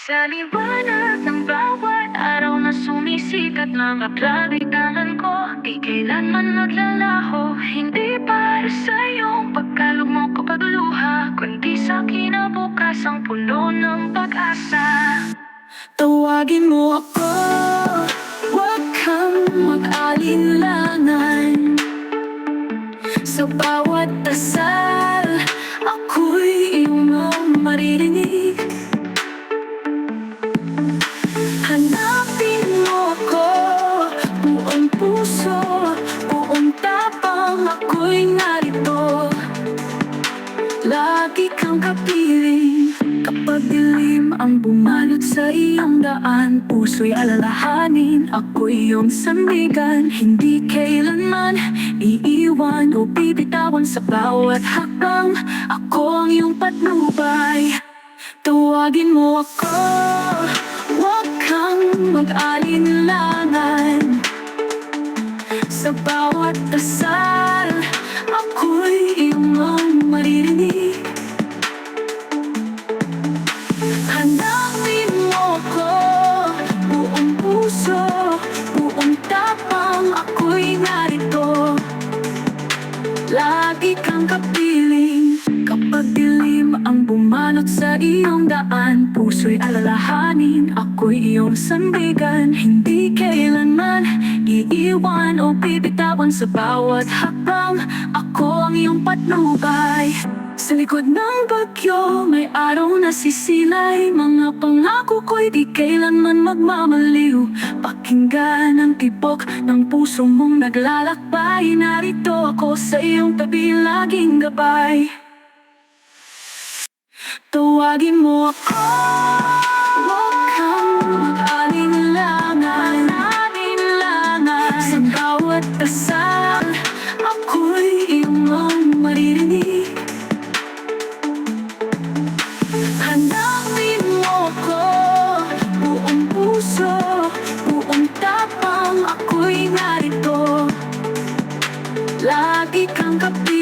Sa liwanag ng bawat araw na sumisikat ng kaplagitan ko, di kailanman maglalaho. Hindi para sa iyong pagkalugmok o pagluha, kundi sa kinabukasang puno ng pag-asa. Tawagin mo ako, huwag kang mag-alinlangan. Sa bawat dasal, ako'y iyong maririnig. Hanapin mo ako, buong puso, buong tapang, ako'y narito. Lagi kang kapiling, kapag dilim ang bumalot sa iyong daan. Puso'y alalahanin, ako'y iyong sandigan. Hindi kailanman iiwan o bibitawan sa bawat hakbang. Ako ang iyong patnubay. Tawagin mo ako, huwag kang mag-alinlangan. Sa bawat dasal, ako'y iyong maririnig. Hanapin mo ako, buong puso, buong tapang, ako'y narito. Lagi kang kapiling, kapag dilim ang bumalot sa iyong daan. Puso'y alalahanin, ako'y iyong sandigan. Hindi kailanman iiwan o bibitawan sa bawat hakbang. Ako ang iyong patnubay. Sa likod ng bagyo, may araw na sisilay. Mga pangako ko'y di kailanman magmamaliw. Pakinggan ang tibok ng puso mong naglalakbay. Narito ako sa iyong tabi, laging gabay. Tawagin mo ako, huwag kang mag-alinlangan. Sa bawat dasal, ako'y iyong maririnig. Hanapin mo ko, buong puso, buong tapang, ako'y narito. Lagi kang kapiling.